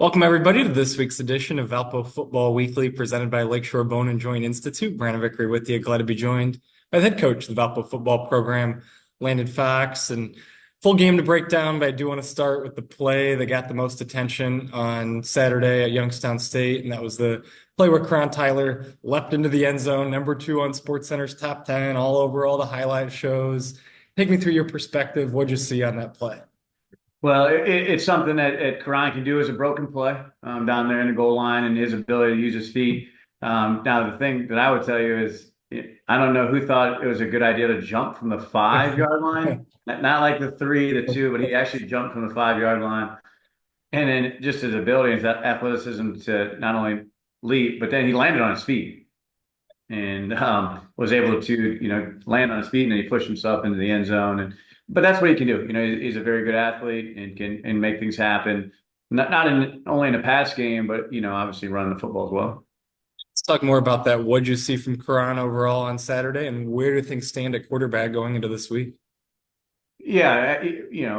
Welcome, everybody, to this week's edition of Valpo Football Weekly, presented by Lakeshore Bone and Joint Institute. Brandon Vickery with you. Glad to be joined by the head coach of the Valpo football program, Landon Fox. And full game to break down, but I do want to start with the play that got the most attention on Saturday at Youngstown State, and that was the play where Karan Tyler leapt into the end zone, #2 on SportsCenter's top 10, all over all the highlight shows. Take me through your perspective. What'd you see on that play? Well, it's something that Karan can do as a broken play down there in the goal line and his ability to use his feet. Now, the thing that I would tell you is I don't know who thought it was a good idea to jump from the 5 yard line, not like the 3, the 2, but he actually jumped from the 5 yard line. And then just his ability, his athleticism to not only leap, but then he landed on his feet and was able to, land on his feet, and then he pushed himself into the end zone. But that's what he can do. He's a very good athlete and can make things happen. Not only in a pass game, but obviously running the football as well. Let's talk more about that. What'd you see from Karan overall on Saturday, and where do things stand at quarterback going into this week? Yeah,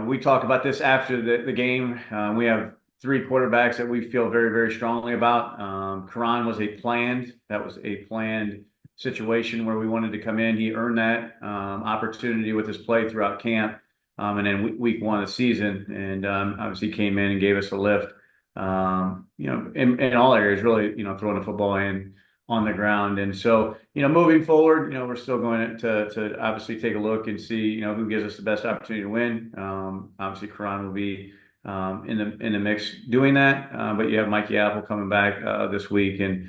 we talked about this after the game. We have three quarterbacks that we feel very, very strongly about. Karan that was a planned situation where we wanted to come in. He earned that opportunity with his play throughout camp. And then week one of the season, and obviously came in and gave us a lift. In all areas, really, throwing the football in on the ground. And so, moving forward, we're still going to obviously take a look and see, who gives us the best opportunity to win. Obviously, Karan will be in the mix doing that. But you have Mikey Apple coming back this week, and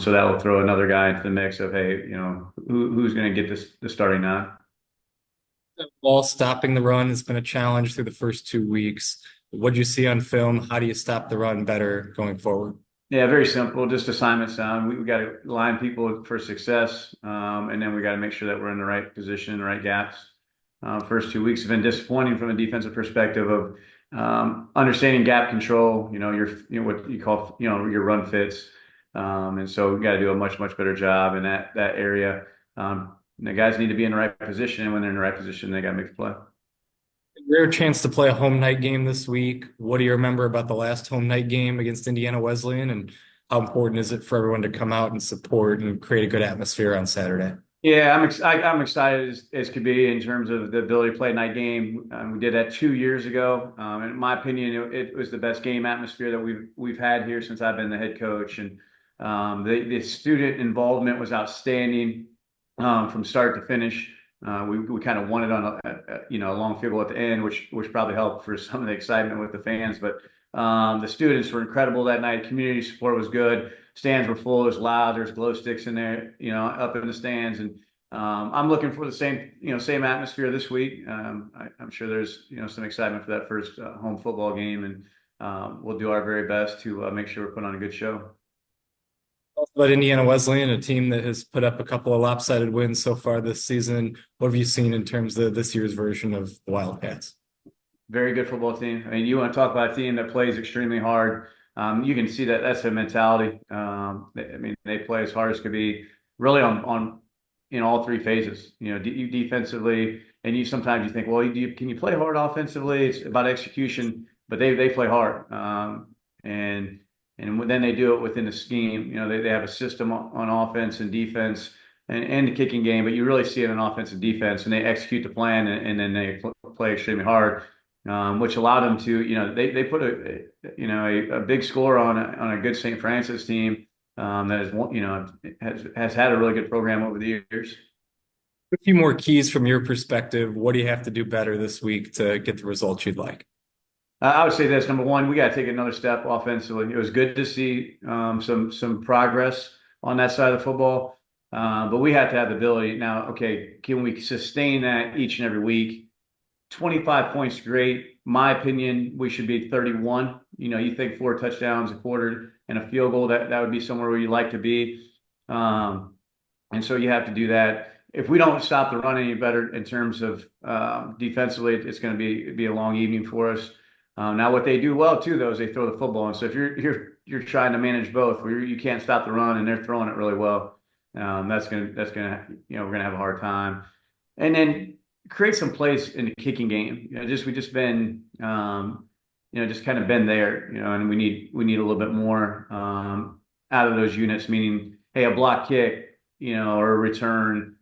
so that will throw another guy into the mix of, hey, who's going to get the starting nod. Ball stopping the run has been a challenge through the first 2 weeks. What'd you see on film? How do you stop the run better going forward? Yeah, very simple. Just assignment sound. We got to line people for success, and then we got to make sure that we're in the right position, the right gaps. First 2 weeks have been disappointing from a defensive perspective of understanding gap control. What you call your run fits, and so we got to do a much better job in that area. The guys need to be in the right position, and when they're in the right position, they got to make the play. Rare chance to play a home night game this week. What do you remember about the last home night game against Indiana Wesleyan, and how important is it for everyone to come out and support and create a good atmosphere on Saturday? Yeah, I'm excited as could be in terms of the ability to play a night game. We did that 2 years ago. And in my opinion, it was the best game atmosphere that we've had here since I've been the head coach. And the student involvement was outstanding from start to finish. We kind of won it on a long field goal at the end, which probably helped for some of the excitement with the fans. But the students were incredible that night. Community support was good. Stands were full. It was loud. There's glow sticks in there, up in the stands. And I'm looking for the same atmosphere this week. I'm sure there's some excitement for that first home football game, and we'll do our very best to make sure we're putting on a good show. But Indiana Wesleyan, a team that has put up a couple of lopsided wins so far this season. What have you seen in terms of this year's version of the Wildcats? Very good football team. I mean, you want to talk about a team that plays extremely hard. You can see that that's their mentality. They play as hard as could be, really on in all three phases. Defensively, and sometimes you think, well, can you play hard offensively? It's about execution, but they play hard, and then they do it within the scheme. They have a system on offense and defense and the kicking game, but you really see it in offense and defense, and they execute the plan, and then they play extremely hard. Which allowed them to, they put a big score on a good St. Francis team that has had a really good program over the years. A few more keys from your perspective. What do you have to do better this week to get the results you'd like? I would say this: number one, we got to take another step offensively. It was good to see some progress on that side of the football, but we have to have the ability now. Okay, can we sustain that each and every week? 25 points, great. My opinion, we should be 31. You think 4 touchdowns, a quarter, and a field goal, that would be somewhere where you like to be. And so you have to do that. If we don't stop the run any better in terms of defensively, it's going to be a long evening for us. Now, what they do well too, though, is they throw the football. And so if you're trying to manage both, where you can't stop the run and they're throwing it really well, that's gonna we're gonna have a hard time. And then create some plays in the kicking game. We just been just kind of been there, and we need a little bit more out of those units, meaning, hey, a block kick, or a return,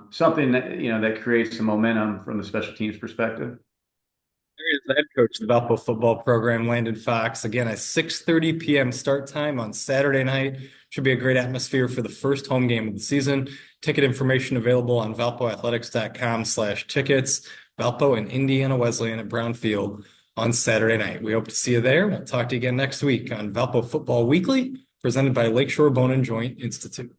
something that, that creates some momentum from the special teams perspective. There is the head coach of the Valpo football program, Landon Fox. Again, a 6:30 p.m. start time on Saturday night. Should be a great atmosphere for the first home game of the season. Ticket information available on valpoathletics.com/tickets. Valpo and Indiana Wesleyan at Brown Field on Saturday night. We hope to see you there. We'll talk to you again next week on Valpo Football Weekly, presented by Lakeshore Bone and Joint Institute.